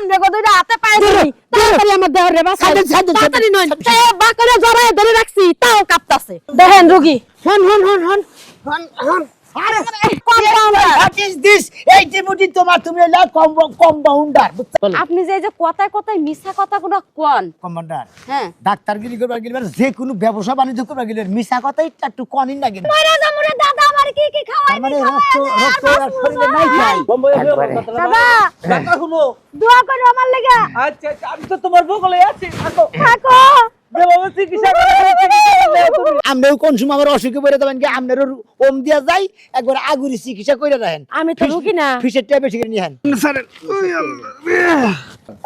আমনে গো দুইটা হাতে পায়ে দিই তাড়াতাড়ি আমার দেহ রে বাসা তাড়াতাড়ি নয় এ বাকরে জড়ায় ধরে রাখছি তাও কাঁপতাছে দেখেন রোগী হন আরে কম্পাউন্ডার হোয়াট ইজ দিস? এই ডিমুটি তোমার তুমি হলো কম্পাউন্ডার আপনি যে কথায় কথায় মিছা কথাগুলো কোন কম্পাউন্ডার হ্যাঁ ডাক্তারগিরি করবার গেলে যে কোনো ব্যবসা বাণিজ্য করবার গেলে মিছা কথাই একটু কনিন লাগে না মরে যামুরে দাদা আমার কি খাওয়াই মানে রক্ত শরীরে নাই খাই দাদা ডাক্তার হলো। দোয়া করো আমার লাগা আচ্ছা আচ্ছা, আমি তো তোমার বগলে আছি। থাকো। থাকো যেভাবে চিকিৎসা করে চিকিৎসা করলে তুমি। আমরাও কোন সময় আমার অসুখে পড়ে যাবেন কি আপনারও ওম দিয়া যাই একবার আগুরি চিকিৎসা করে রাখেন আমি তো রুগী না ফিসের ট্যাবে শিখে নিয়ে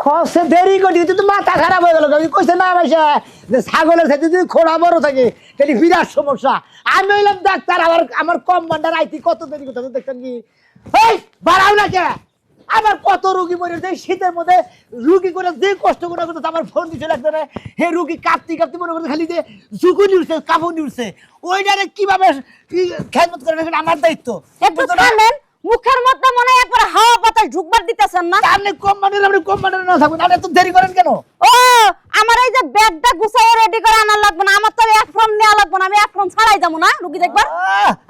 খসে দেরি করি তুই তো মাথা খারাপ হয়ে গেল কইছে না ভাইসা যে ছাগলের সাথে যদি খোড়া বড় থাকে তাহলে বিরাট সমস্যা আমি হইলাম ডাক্তার আমার কম্পাউন্ডার আইতি কত দেরি করতে দেখছেন কি এই বাড়াও না কে আমার কত রুগী মরে যায় শীতের মধ্যে রুগী করে যে কষ্ট করে করতে আমার ফোন দিছে লাগবে না হে রুগী কাঁপতে কাঁপতে মনে করতে খালি যে ঝুঁকুনি উঠছে কাঁপুনি উঠছে ওইটারে কিভাবে খেদমত করে রাখবেন আমার দায়িত্ব একটু থামেন মুখের মধ্যে মনে হয় একবার হাওয়া বাতাস ঢুকবার দিতেছেন না আপনি কোম্পানির না থাকবেন আপনি এত দেরি করেন কেন ও আমার এই যে ব্যাগটা গুছাই রেডি করে আনা লাগবে না আমার তো এক ফর্ম নেওয়া লাগবে না আমি এক ফর্ম ছাড়াই যাবো না রুগী দেখবার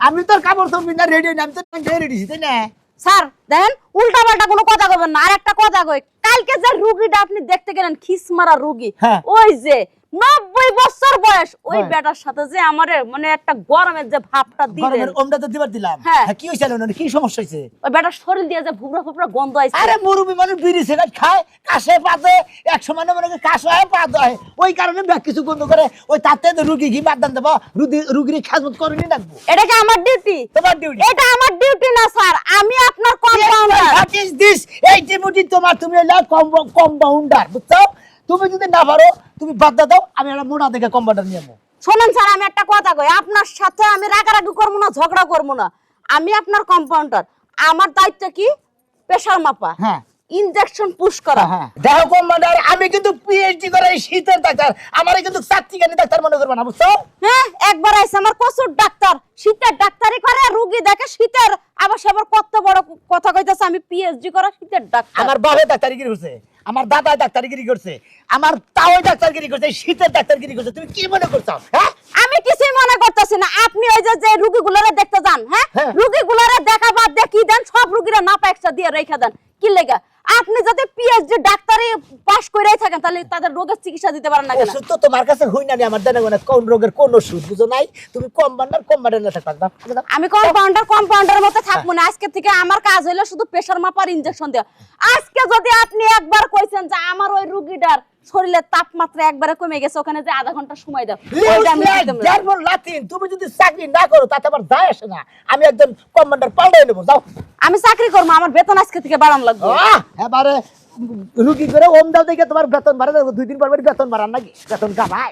আমি তোর কাপড় তো বিনা রেডি না আমি তো রেডি তাই না স্যার দেখেন উল্টা পাল্টা কোনো কথা কইবেন না আর একটা কথা কই কালকে যে রুগীটা আপনি দেখতে গেলেন খিসমারা রুগী হ্যাঁ। ওই যে 90 বছর বয়স ওই বেটার সাথে যে আমারে মানে একটা গরমের যে ভাবটা দিলেন গরমের ওমটা তো দিবার দিলাম হ্যাঁ। কি হইছিল না কি সমস্যা হইছে ওই বেটার শরীর দিয়ে যে ভুবরা ভুবরা গন্ধ আইছে আরে মুরুবি মানুষ বিড়ি সিগারেট খায় কাশে পাতে 100 মানে মনে কাশ হয় পাত হয় ওই কারণে ব্যাগ কিছু বন্ধ করে ওই তাতে রুগী কি মারদান দেব রুগীর খেজমত করেনি রাখবো এটা কি আমার ডিউটি তোমার ডিউটি এটা আমার ডিউটি না স্যার আমি আপনার কম্পাউন্ডার হোয়াট ইজ দিস? এই ডিমুটি তোমার তুমি হলো কম্পাউন্ডার বুঝছো তুমি যদি না পারো তুমি বাদ দাও আমি একটা মোটা দেখে কম্পাউন্ডার নিয়ে নেবো শোনেন স্যার আমি একটা কথা কই আপনার সাথে আমি রাগারাগি করবো না ঝগড়া করবো না আমি আপনার কম্পাউন্ডার আমার দায়িত্ব কি প্রেসার মাপা হ্যাঁ ইনজেকশন পুশ করা দেখো কম্পাউন্ডার আমি কিন্তু পিএইচডি করে এই শীতের ডাক্তার আমারে কিন্তু চাকরিকানি ডাক্তার মনে করবে না বুঝছো হ্যাঁ একবার আইছে আমার কসুর ডাক্তার শীতের ডাক্তারি করে রোগী দেখে শীতের আবার সেবার কত বড় কথা কইতাছে আমি পিএইচডি করা শীতের ডাক্তার আমার বাবা ডাক্তারিগিরি করছে আমার দাদা ডাক্তারিগিরি করছে আমার তাও ডাক্তারগিরি করছে শীতের ডাক্তারগিরি করছে তুমি কি মনে করছো হ্যাঁ আমি কিছুই মনে করতেছি না আপনি ওই যে রোগীগুলোরে দেখতে যান হ্যাঁ হ্যাঁ। রোগীগুলোরে দেখা বাদ দিয়ে কি দেন সব রোগীরা না পাইকসা দিয়ে রেখে দেন কি লেগা আপনি যদি পিএইচডি ডাক্তারি পাস কইরাই থাকেন তাহলে তাদের রোগের চিকিৎসা দিতে পারেন না কেন ওষুধ তো তোমার কাছে হই না আমার জানা না কোন রোগের কোন ওষুধ বুঝো নাই তুমি কম্পাউন্ডার না থাকবা আমি কম্পাউন্ডারের মতো থাকবো না আজকে থেকে আমার কাজ হইলো শুধু প্রেসার মাপার ইনজেকশন দেওয়া আজকে যদি আপনি একবার কইছেন যে আমার ওই রোগীটার শরীরের তাপমাত্রা একবারে কমে গেছে ওখানে যে আধা ঘন্টা সময় দাও ওইটা আমি দিতে পারবো। তুমি যদি চাকরি না করো তাতে আমার দায় আসে না আমি একজন কমান্ডার পাল্টাই নেবো যাও আমি চাকরি করবো আমার বেতন আজকে থেকে বাড়ানো লাগবে এবারে রুগী করে ওম দাও দেখে তোমার বেতন বাড়া দেবো 2 দিন পর বেতন বাড়ান নাকি বেতন কামাই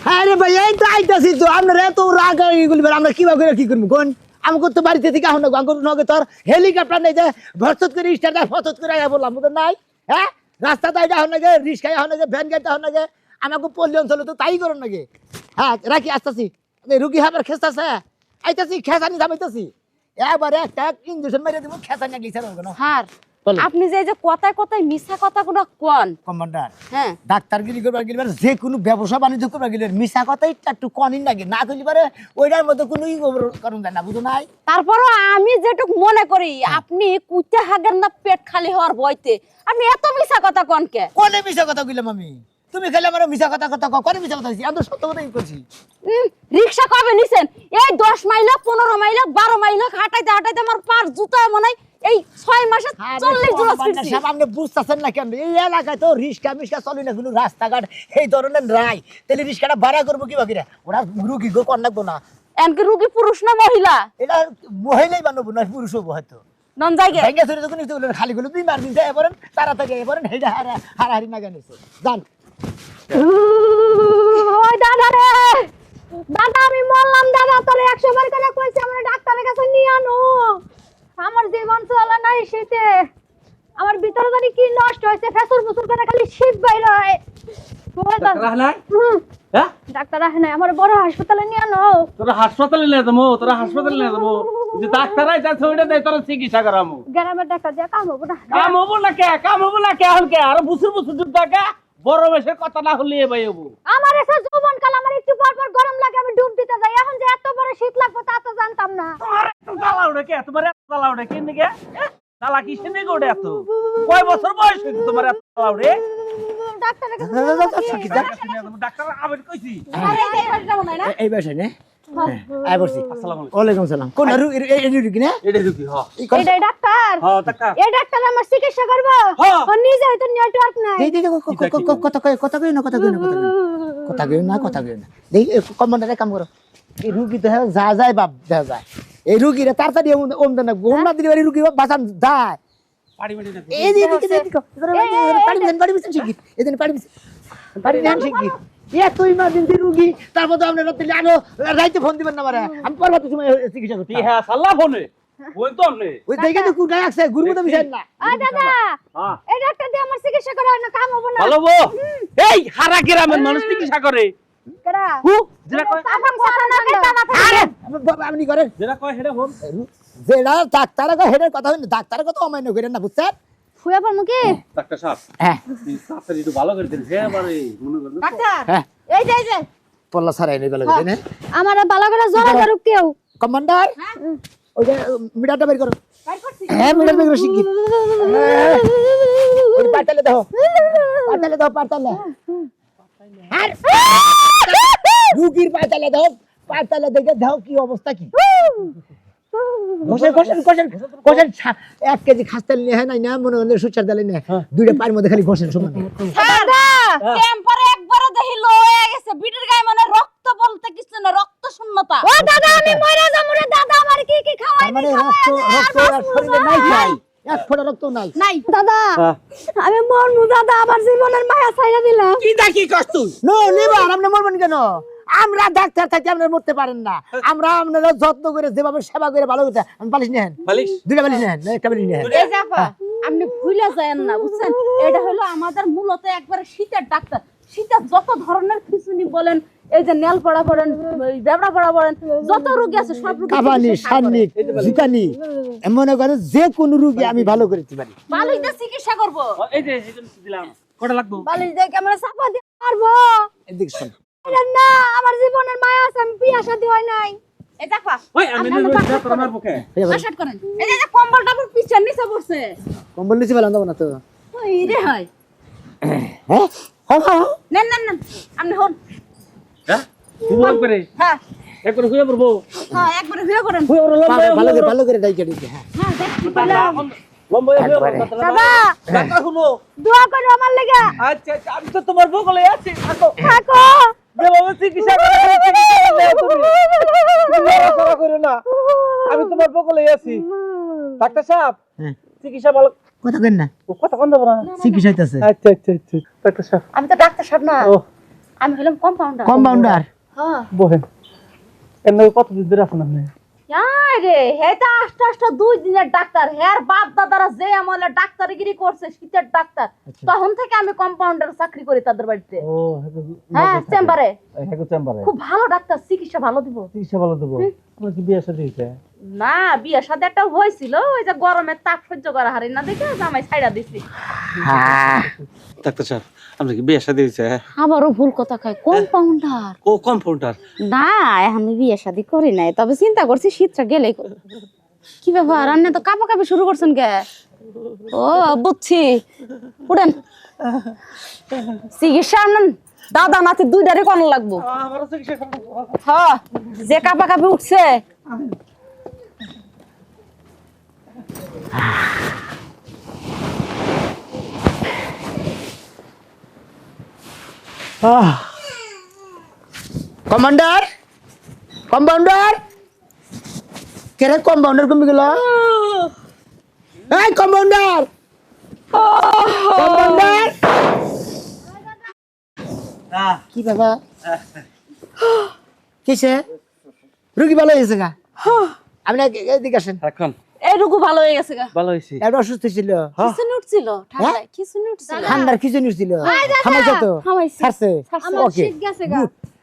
হ্যাঁ রে ভাই এই তো আইতাছি তো আপনারা এত রাগ এগুলি আমরা কিভাবে কি করবো কোন আমাকে তো বাড়িতে থেকে এখন নগে তোর হেলিকপ্টার নেই যে ভরসত করে স্টার ফসত করে বললাম বুঝলেন নাই হ্যাঁ রাস্তা তাই যাওয়ার নাকি রিক্সায় হওয়ার নাকি ভ্যান গাড়িতে হওয়ার নাকি আমাকে পল্লী অঞ্চলে তো তাই করুন নাকি হ্যাঁ রাখি আসতেছি রুগী হাবার খেসতেছে আইতাছি খেসানি থামাইতেছি এবারে একটা ইঞ্জেকশন মেরে দিব খেসানি গেছে স্যার আপনি যে কথায় কথায় মিছা কথাগুলো কোন কমান্ডার হ্যাঁ ডাক্তারগিরি করবার গেলে যে কোনো ব্যবসা বাণিজ্য করবার গেলে মিছা কথাই একটু কনিন লাগে না করলে পারে ওইটার মধ্যে কোনো কারণ যায় না বুঝো নাই তারপরও আমি যেটুকু মনে করি আপনি কুইতে হাগেন না পেট খালি হওয়ার ভয়তে আপনি এত মিছা কথা কোন কে কোনে মিছা কথা কইলাম আমি তুমি খালি আমার মিছা কথা কোনে মিছা কথা কইছি আমি তো সত্য কথাই কইছি রিকশা কবে নিছেন এই 10 মাইল 15 মাইল 12 মাইল হাঁটাইতে হাঁটাইতে আমার পার জুতা মনে হয় এই 6 মাসে 40 জোড়া ছিঁড়ছি সব আপনি বুঝতাছেন না কেন এই এলাকায় তো রিক্সা মিক্সা চলে না কোনো রাস্তাঘাট এই ধরনের নাই তাহলে রিক্সাটা ভাড়া করবো কি বাকিরা ওরা রুগী গো কর লাগবো না এমনকি রুগী পুরুষ না মহিলা এটা মহিলাই বানাবো না পুরুষ হবো হয়তো নন জায়গা ভেঙে চলে যখন নিতে বললেন খালি গুলো 2 মার দিন যায় এবারেন তাড়াতাড়ি এবারেন হেডা হারাহারি না জানিস জান ওই দাদা রে দাদা আমি বললাম দাদা তোরে 100 বার করে কইছি আমার ডাক্তারের কাছে নিয়ে আনো আমার জীবন চলে নাই শীতে আমার ভিতরে জানি কি নষ্ট হইছে ফেসর ফুসর করে খালি শীত বাইরে হয় রাহনা হ্যাঁ ডাক্তার আসে নাই, আমার বড় হাসপাতালে নিয়ে আনো। তোরা হাসপাতালে নিয়ে যাবো, তোরা হাসপাতালে নিয়ে যাবো। যে ডাক্তারাই যাচ্ছে ওইটা দেয়, তোরা চিকিৎসা করামো। গ্রামের ডাক্তার দিয়ে কাম হবো না। কাম হবো না কে, কাম হবো না কে, এখন কে আরো বুসুর বুসুর যুদ্ধ কে বড় বেশের কথা না হলে ভাই হবো। আমার এসে যৌবন কাল, আমার একটু পর পর গরম লাগে, আমি ডুব দিতে যাই। এখন যে এত বড় শীত লাগবে তা তো জানতাম না। তোমার এত জ্বালা ওঠে কে, তোমার এত জ্বালা ওঠে কে নিকে? জ্বালা কিসে নিকে ওঠে এত? কয় বছর বয়স হয়েছে তোমার এত জ্বালা ওঠে? ডাক্তারের কাছে ডাক্তার আবার কইছি। আরে এই বাড়িটা মনে হয় না? এই বাসায় না আই বসি আসসালামু আলাইকুম। ওয়ালাইকুম সালাম কোন রুগী না এটা ঢুকি হ। এটাই ডাক্তার। হ্যাঁ ডাক্তার। এই ডাক্তার আমার চিকিৎসা করবো। হ্যাঁ। ও নিজে হয়তো নেটওয়ার্ক নাই। কথা কই না দেখ কমান্ডারে কাম করো এই রুগী তো যা যায় বাপ দেখা যায় এই রুগীরা তাড়াতাড়ি ওমদা না গোমনা দিলে বাড়ি রুগী বাঁচান যায় পাড়ি মেরে দেখো। এই যে পাড়ি বিছেন শিগগির এদিন পাড়ি নেন শিগগির তুই ইমার্জেন্সি রুগী তারপর তো আপনারা তাহলে আরো রাইতে ফোন দিবেন না মারা আমি পরবর্তী সময় চিকিৎসা করতে হ্যাঁ সাল্লা ফোনে ওই তো আমনে। ওই দেখে তো কুড়াই আছে গুরু তো বিষয় না দাদা, হ্যাঁ এই ডাক্তার দিয়ে আমার চিকিৎসা করা হয় না, কাম হবো না। ভালো বো। এই হারা গ্রামের মানুষ চিকিৎসা করে। কেডা? হু যেটা কয়, আমার কথা না কেডা না থাকে। আরে আপনি করেন যেটা কয় হেডা হল। যেটা ডাক্তারের হেডের কথা হইনি ডাক্তারের কথা অমান্য করেন না বুঝছেন ফুয়া পারমু কি? ডাক্তার সাহেব হ্যাঁ এই সাথে একটু ভালো করে দেন। হ্যাঁ বারে মনে করেন। ডাক্তার হ্যাঁ এই যে পল্লা সারাই নেই ভালো করে আমার বালা করে জোড়া ধরুক কেউ। কমান্ডার ওই যে মিটারটা বের করো বাইর করছি। হ্যাঁ মিটার বের করো শিগগির ওই পাতালে দাও পাতালে আর রুগীর পাতালে দাও পাতালে দেখে দাও কি অবস্থা কি ঘষেন 1 কেজি খাস্তেল নিয়ে হ্যাঁ নাই না মনে হলে সুচার দালে নিয়ে দুইটা পায়ের মধ্যে খালি ঘষেন সমান দাদা, টেম্পারে একবারে দেখি লো হয়ে গেছে বিটের গায়ে মানে রক্ত বলতে কিছু না রক্ত শূন্যতা ও দাদা আমি মরে যাবো রে দাদা, আমার কি কি খাওয়াই তার মানে রক্ত আর শরীরে নাই চাই এক ফোঁটা রক্ত নাই নাই দাদা। আমি মরমু দাদা, আমার জীবনের মায়া ছাইড়া দিলাম। কি দেখি কষ্ট তুই? নো নিবার আপনি মরবেন কেন আমরা ডাক্তার থাকি আপনারা মরতে পারেন না আমরা আপনারা যত্ন করে যেভাবে সেবা করে ভালো করতে আমি বালিশ নেন বালিশ দুইটা বালিশ নেন একটা বালিশ নেন এই জাপা আপনি ভুলে যায়েন না বুঝছেন এটা হলো আমাদের মূলত একবারে শীতের ডাক্তার শীতের যত ধরনের খিচুনি বলেন এই যে নেল পড়া বলেন দেবড়া পড়া বলেন যত রোগী আছে সব রোগী কাবানি সান্নিক জুকানি মনে করেন যে কোন রোগী আমি ভালো করে দিতে পারি বালিশ দিয়ে চিকিৎসা করব এই যে এই জন্য দিলাম কটা লাগবে? বালিশ দিয়ে ক্যামেরা চাপা দিয়ে মারবো। এদিকে শোন আরে না, আমার জীবনের মায়া আছে, আমি বিয়া শাদী হয় নাই। এই জাপা ওই আমি তোর আমার পক্ষে আশাট করেন এই যে কম্বলটা পুরো পিছন নিচে পড়ছে কম্বল নিচে ফেলাম যাবো না তো ওই রে হয় হ্যাঁ হ্যাঁ নেন নেন নেন আপনি হন হ্যাঁ তুমি লাগবে রে হ্যাঁ একবার হইয়া পড়বো। হ্যাঁ একবারে হয়ে করেন ভালো করে ডাইকে দিতে হ্যাঁ হ্যাঁ দেখি লম্বা হইয়া একবারে। পড়বো। দাদা, ডাক্তার শুনো। দোয়া করো আমার লাগা। আচ্ছা আচ্ছা, আমি তো তোমার বগলে আছি। থাকো থাকো। যেভাবে চিকিৎসা করে তুমি নড়াচড়া করো না, আমি তোমার বগলে আছি। ডাক্তার সাহেব হ্যাঁ চিকিৎসা ভালো কথা কেন না কথা কন দেবো না। চিকিৎসা হইতাছে আচ্ছা আচ্ছা আচ্ছা ডাক্তার সাহেব আমি তো ডাক্তার সাহেব না ও আমি হলাম কম্পাউন্ডার কম্পাউন্ডার হ্যাঁ বহেন এমনি কতদিন ধরে আছেন আপনি? রে হেটা আষ্ট 2 দিনের ডাক্তার হের বাপ দাদারা যে আমলে ডাক্তারিগিরি করছে শীতের ডাক্তার তখন থেকে আমি কম্পাউন্ডার চাকরি করি তাদের বাড়িতে ও হ্যাঁ চেম্বারে হ্যাঁ চেম্বারে খুব ভালো ডাক্তার চিকিৎসা ভালো দিব চিকিৎসা ভালো দেবো। আপনার কি বিয়ে শাদী হয়েছে? না বিয়ে সাথে একটা হয়েছিল ওই যে গরমের তাপ সহ্য করা হারি না দেখে জামাই ছাইড়া দিছি ডাক্তার সাহেব আপনার কি বিয়ে শাদী হয়েছে? আবারও ভুল কথা কয় কম্পাউন্ডার ও কম্পাউন্ডার। না এখন বিয়ে শাদী করি নাই তবে চিন্তা করছি শীতটা গেলে কি ব্যাপার রান্না তো কাঁপাকাঁপি শুরু করছেন কে ও বুঝছি উঠেন চিকিৎসা আনেন দাদা নাতি দুইটারই কোন লাগবো আমারও চিকিৎসা করবো। হ্যাঁ যে কাঁপাকাঁপি উঠছে কমান্ডার কম্পাউন্ডার কেরে কম্পাউন্ডার কমে গেল এই কম্পাউন্ডার কম্পাউন্ডার কি বাবা কিসে রুগী ভালো হয়েছে গা আপনি এদিকে আসেন এখন এই রুগু ভালো হয়ে গেছে গা ভালো হয়েছে। একটা অসুস্থ ছিল খিচুনি উঠছিল ঠান্ডায় খিচুনি উঠছিল ঠান্ডার খিচুনি ছিল থামাইছে তো থামাইছি। ছাড়ছে আমার ওকে শীত গেছে গা। গুড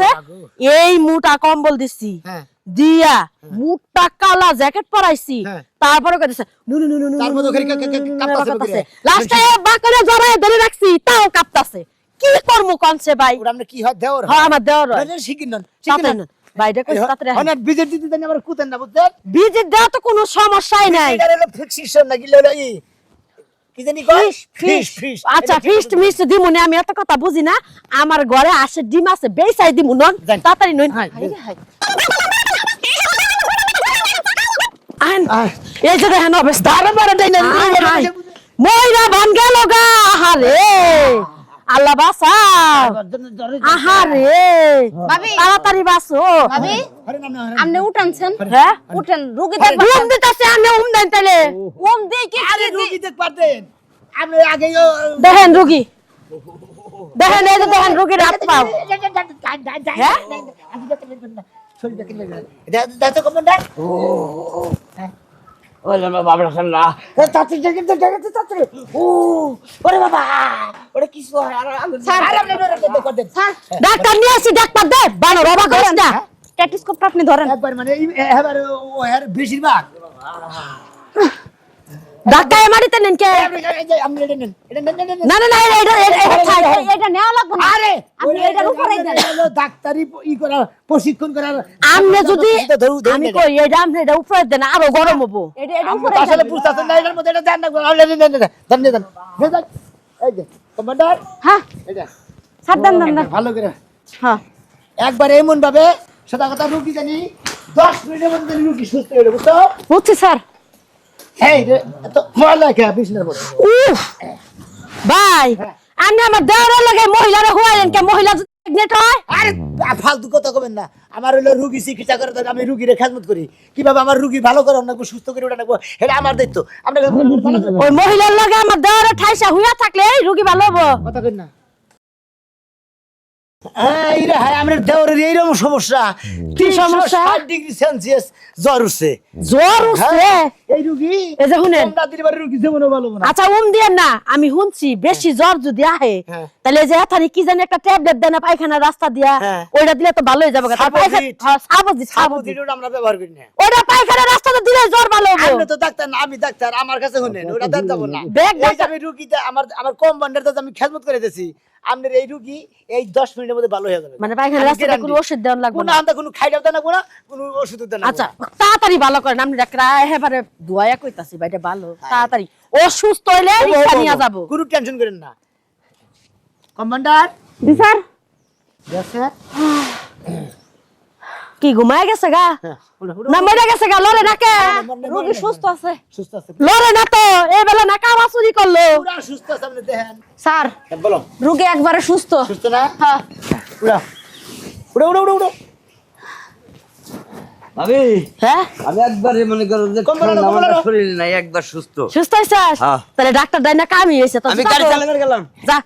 আছে এই মোটা কম্বল দিছি হ্যাঁ। দিয়া মোটা কালা জ্যাকেট পরাইছি হ্যাঁ। তারপরে কইতেছে নু নু নু নু নু তারপর তো খালি কাঁপতাছে বুকে। লাস্টে বাকলে জড়ায় ধরে রাখছি তাও কাঁপতাছে কি করমু কোনছে ভাই ওরা আমরা কি হয় দেওর হ্যাঁ আমার দেওর হয়। শিখিন নন তাতে নন। ভাইটা কইছে তাতে অনেক বিজেপি দিতে জানি আবার কুতেন না বুঝছেন বিজি দেওয়া তো কোনো সমস্যাই নাই এটা হলো ফিক্সিশন না গিলে হলো কি জানি কয় ফিশ আচ্ছা ফিস্ট মিস্ট দিমুনি আমি এত কথা বুঝি না আমার ঘরে আসে ডিম আছে বেসাই দিমু নন যান। তাড়াতাড়ি নন হ্যাঁ, আন এই যে দেখেন অবস্থা বারে দেই না ময়রা ভান গেল গা আহারে আল্লাহ বাঁচাও আহারে ভাবি তাড়াতাড়ি বাঁচো ভাবি আরে না আপনি উঠানছেন হ্যাঁ উঠেন রুগী ঘুম দিতেছে আমি দেন তাইলে ওম দিয়ে কি আরে রুগী দেখতে পারতেন আপনি আগে দেখেন রুগী দেখেন এই যে দেখেন রুগীর হাত পাও হ্যাঁ দেখো কমান্ডার ওরে বাবা রাখলা তাতে দেখতে ও ওরে বাবা ওরে কিছু হয় আর আপনি দেখো দেন ডাক্তার নিয়ে আসি ডাক্তার দে বানো বাবা করেন না স্টেথোস্কোপটা আপনি ধরেন। একবার মানে এবার ও এর বেশিরভাগ ধাক্কায় মারিতে নেন কে? আপনি এটা নেন, এটা নেন, নেন, নেন। না না না এটা থাক। এটা নেওয়া লাগবে না। আরে আপনি এটার উপরে দেন। ডাক্তারি ই করা প্রশিক্ষণ করার আমনে যদি ধরু আমি কই এটা আমনে এটা উপরে দেন আরো গরম হবো। এটা উপরে আসলে দেন। বুঝতাছেন না এটার মধ্যে এটা দেন না দেন দেন এই যে কমান্ডার হ্যাঁ এটা স্যার দেন দেন দেন। ভালো করে হ্যাঁ একবার এমন ভাবে সেটা কথা রুগী জানি 10 মিনিটের মধ্যে রুগী সুস্থ হয়ে যাবে বুঝছো? বুঝছি স্যার। এই রে এত ময়লা খেয়া বিছনার মধ্যে উফ ভাই আমি আমার দেওয়ার লাগে মহিলারা হইলেন কে? মহিলা প্রেগনেন্ট হয় আরে ফালতু কথা কবেন না। আমার হলো রুগী চিকিৎসা করে তো আমি রুগীর খেদমত করি। কিভাবে আমার রুগী ভালো করে না সুস্থ করে ওটা নাকবো এটা আমার দায়িত্ব। আমরা ওই মহিলার লাগে আমার দেওয়ার ঠাইসা হইয়া থাকলে এই রোগী ভালো হবো। কথা কই না। এই রে হায় আমার দেওরের এইরকম সমস্যা। কি সমস্যা? 360 ডিগ্রি সেলসিয়াস জ্বর উঠছে। জ্বর উঠছে? এই রুগী এই যে শুনেন আমরা দিবার রুগী জীবনও ভালো না। আচ্ছা দিয়েন না, আমি শুনছি বেশি জ্বর যদি আহে হ্যাঁ। তাহলে যে এথানি কি জানি একটা ট্যাবলেট দেন না পায়খানার রাস্তা দিয়া, হ্যাঁ। ওইটা দিলে তো ভালো হয়ে যাবে। সাবজিট। সাবজিট সাবুদিটা আমরা ব্যবহার করি না। ওইটা পায়খানার রাস্তাতে দিলে জ্বর ভালো হবে। আপনি তো ডাক্তার না, আমি ডাক্তার, আমার কাছে শুনেন ওটা দেন যাব না। দেখ এই যে আমি রুগীতে আমার কম্পাউন্ডার তো আমি খেদমত করে দিয়েছি। আপনার এই রুগী এই 10 মিনিটের মধ্যে ভালো হয়ে যাবে। মানে পায়খানার আমি রাস্তাতে কোনো guarantee। ওষুধ দেওয়া লাগবে কোনো না। আন্দা কোনো খাইটাও দেন না, কোনো ওষুধ দেন না। আচ্ছা তাড়াতাড়ি ভালো করেন, আপনি ডাক্তার এবারে দুয়ায়া কইতাছি ভাই এটা ভালো তাড়াতাড়ি ও সুস্থ হইলে রিক্সা নিয়ে যাবো। কোনো টেনশন করেন না। কমান্ডার জি স্যার। স্যার কি ঘুমায় গেছে গা না মরে গেছে গা? লড়ে নাকে রোগী সুস্থ আছে। সুস্থ আছে, লড়ে না তো এই বেলা না কামা চুরি করলো। পুরা সুস্থ আছে। আপনি দেখেন স্যার বলো রোগী একবারে সুস্থ। সুস্থ না? হ্যাঁ উড়া উড়া উড়া উড়া উড়া। ভাবি হ্যাঁ আমি একবারে মনে করো যে কম্বল আনো, ঠান্ডা কম্বল মাথা আনো। শরীর নাই একবার সুস্থ। সুস্থ হইছিস? হ্যাঁ। তাহলে ডাক্তার দাই না কামি হইছে তো আমি গাড়ি চালাবার গেলাম। যা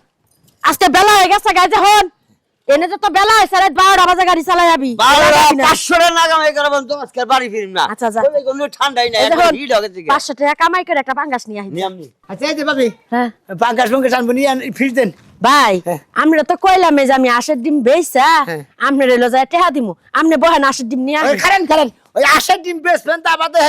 আজকে বেলা হয়ে গেছে গাইতে হন এনে তো বেলা হইছে রাত 12টা বাজে গাড়ি চালাই যাবি। 500 টাকা নাগামাই করব তো আজকে বাড়ি ফিরিম না। আচ্ছা, যা। তবে কোনো ঠান্ডাই নাই, এই একবার দেখুন, হিট হবে থেকে 500 টাকা কামাই করে একটা পাঙ্গাস নিয়ে আইছি। নিয়ামনি আচ্ছা এই যে ভাবি হ্যাঁ পাঙ্গাস পাঙ্গাস আনবো নিয়ে ফিস দেন। ভাই হ্যাঁ। আমরা তো কইলাম যে আমি আশের ডিম বেচা হ্যাঁ। আমরা রেলো যায় টেহা দিমু, আপনি বহেন আশের ডিম নিয়ে ওই আসেন। খারেন ওই আশার ডিম বেচবেন তা বাদে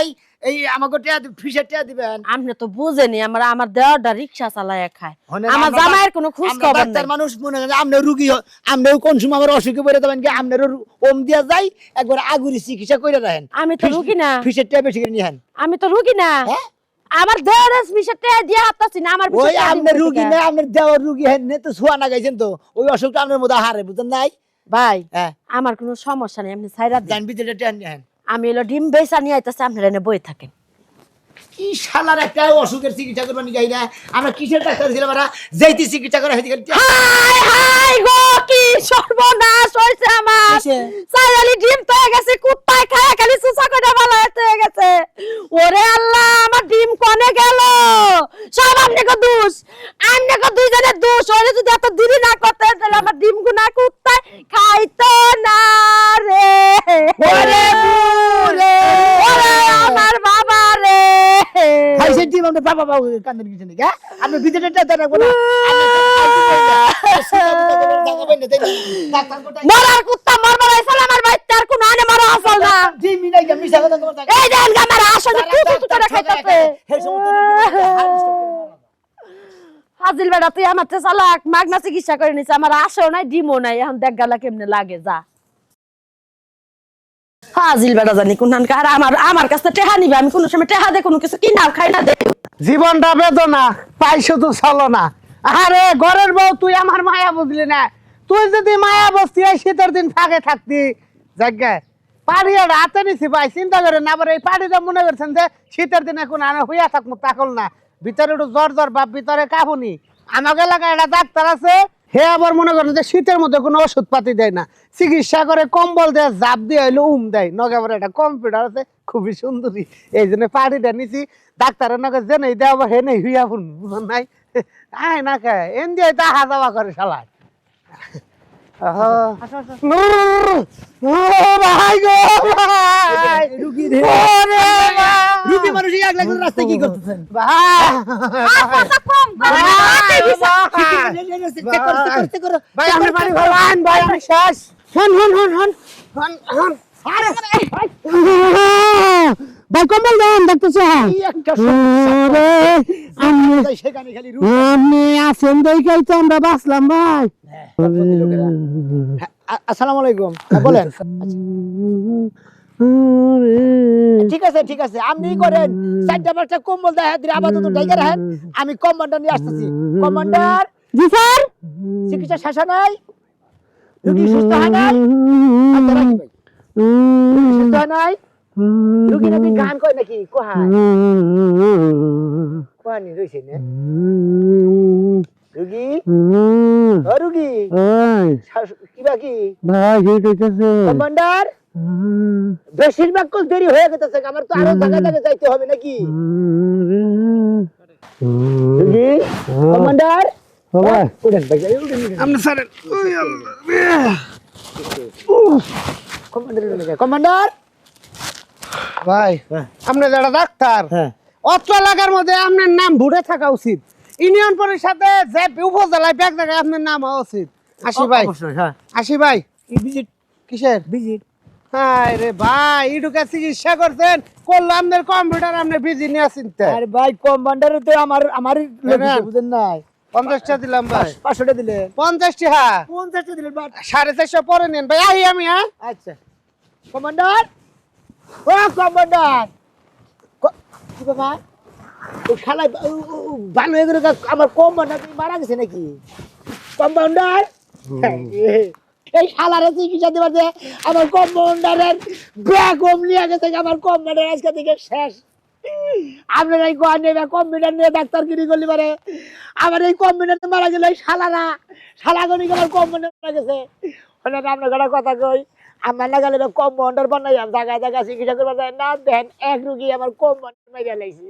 এই আমাকে টিয়া ফিসের টিয়া দিবেন। আপনি তো বুঝেনি আমার দেওয়ারটা রিক্সা চালায় খায়, হনে আমার আমরা জামাইয়ের কোনো খোঁজ আমরা খবর ডাক্তার নাই। মানুষ মনে করেন আপনি রুগী আপনিও কোন সময় আমার অসুখে পড়ে যাবেন কি আপনার ওম দিয়া যাই একবার আগুরি চিকিৎসা করে রাখেন। আমি তো রুগী না, ফিসের টিয়া বেশি করে নিয়ে আন। আমি তো রুগী না, হ্যাঁ? আমার দেওয়ার বিষয়টা দিয়ে হাতাছি না আমার ওই বিষয়টা আপনার রুগী না, আপনার দেওয়ার রুগী হেন তো ছোঁয়া না গাইছেন তো ওই অসুখটা আপনার মধ্যে হারে বুঝেন নাই। ভাই হ্যাঁ আমার কোনো সমস্যা নেই, আপনি ছাইরা দেন। জানবি যেটা টিয়া নিয়ে আন। আমি এলো ডিম বেচা নিয়ে আইতাছি, আপনারা এনে বই থাকেন। কি শালার একটা অসুখের চিকিৎসা করবেন যাই না আমরা কিসের ডাক্তার ছিলাম আমরা যেইটি চিকিৎসা করে হেদিকে হাই হাই গো কি সর্বনাশ হইছে আমার। কিসে? সাইরালি ডিম তো হয়ে গেছে, কুত্তায় খায় খালি সুসা করে ভালো হয়ে গেছে। ওরে আল্লাহ আমার ডিম কোনে গেল? সব আপনাকে দোষ, আপনাকে দুইজনের দোষ। ওরে যদি এত দেরি না করতে তাহলে আমার ডিম গুনা কুত্তায় খাইতো না রে। ওরে বুড়ে ওরে আমার বাবা রে। খাইছেন টিম আমরা বাবা বাবু কান্দের কিছু নেই হ্যাঁ আপনি ভিতরে টা রাখবো না মরার কুত্তা মরবার আইছাল আমার বাইতে আর কোন আনে মারা আসল না। ডিমি নাই গা মিশা কথা তোমার এই দেন আমার আসল তুই করে খাইতাছে। ফাজিল বেটা তুই আমার তে চালাক মাগনা চিকিৎসা করে নিছে, আমার আশাও নাই ডিমও নাই, এখন দেখ গালা কেমনে লাগে। যা ফাজিল বেটা জানি কোনখানকার আমার কাছে টেহা নিবে, আমি কোনো সময় টেহা দে কোনো কিছু কিনাও খাই না দে। জীবনটা বেদনা পাইছো তো চলো না। আরে ঘরের বউ তুই আমার মায়া বুঝলি না। তুই যদি মায়া বসতি এই শীতের দিন ফাঁকে থাকতি জায়গায় পাড়ি আর হাতে নিছি ভাই চিন্তা করে না। আবার এই পাড়িটা মনে করছেন যে শীতের দিনে এখন আনা হইয়া থাকবো তাকল না, ভিতরে একটু জ্বর জ্বর বাপ ভিতরে কাঁপুনি। আমার এলাকায় একটা ডাক্তার আছে, হে আবার মনে করেন যে শীতের মধ্যে কোনো ওষুধ পাতি দেয় না, চিকিৎসা করে কম্বল দেয় জাপ দিয়ে হইলো দেয়। নগে আবার একটা কম্পিউটার আছে খুবই সুন্দরী, এই জন্য পাড়িটা নিছি। ডাক্তারের নগে যে নেই দেওয়া হে নেই হইয়া ফুন বুঝুন নাই আয় না খায় এন দিয়ে তাহা যাওয়া করে শালায়। ভাই গো ভাই রুগী ওরে ভাই। রুগী মানুষ এক লাখ রাস্তায় কি করতেছেন ভাই আমি বাড়ি ভালো আইন ভাই আমি শেষ হন হন হন হন হন হন আরে ভাই কম্বল দেন দেখতেছ কি একটা সমস্যা। আমি সেখানে খালি আপনি আছেন দেখেই তো আমরা বাঁচলাম ভাই আসসালামু আলাইকুম বলেন ঠিক আছে আপনি করেন 4টা 5টা কম্বল দেখা দিলে আপাতত ঢাইকা রাখেন আমি কমান্ডার নিয়ে আসতেছি কমান্ডার জি স্যার চিকিৎসা শেষ হয় নাই রোগী সুস্থ হয় নাই আচ্ছা রাখি ভাই রোগী সুস্থ হয় নাই রোগী নাকি গান কয় নাকি কোহায় কোহানি রইছে না রোগী ও রোগী কিবা কি ভাই ঠিক আছে কমান্ডার বেশিরভাগ কোন দেরি হয়ে গেছে আমার তো আরো জায়গায় যাইতে হবে নাকি রোগী কমান্ডার বাবা উঠেন ভাই উঠেন আপনি স্যার কমান্ডার ভাই আপনি যারা ডাক্তার হ্যাঁ অত্র এলাকার মধ্যে আপনার নাম ভুলে থাকা উচিত ইউনিয়ন পরিষদে যে উপজেলায় ব্যাগ জায়গায় আপনার নাম হওয়া উচিত আসি ভাই হ্যাঁ আসি ভাই ভিজিট কিসের ভিজিট হায় রে ভাই ইটুকে চিকিৎসা করছেন করলো আপনার কম্পিউটার আপনি বিজি নিয়ে চিনতে আরে ভাই কমান্ডারে তো আমার লোক হ্যাঁ। বুঝেন নাই 50টা দিলাম ভাই 500 দিলেন 50টি হ্যাঁ 50 দিলেন বাট 450 পরে নেন ভাই আহি আমি হ্যাঁ আচ্ছা কমান্ডার ও কমান্ডার কি বাবা ও শালা ভালো হয়ে গেল আমার কমান্ডার মারা গেছে নাকি কমান্ডার এই শালারে চিকিৎসা দেবার যে আমার কমান্ডারের ব্যাগ নিয়ে গেছে আমার কমান্ডার আজকে থেকে শেষ আপনারা এই কম্পিউটার নিয়ে ডাক্তারগিরি করলি পারে আমার এই কম্পিউটার মারা গেল এই শালাগনি আমার কম্পিউটার মারা গেছে আপনার একটা কথা কই আমার লাগালে কম্পাউন্ডার বানাই জায়গায় চিকিৎসা করবার যায় না দেন এক রুগী আমার কম্পাউন্ডার মেরে লাইছি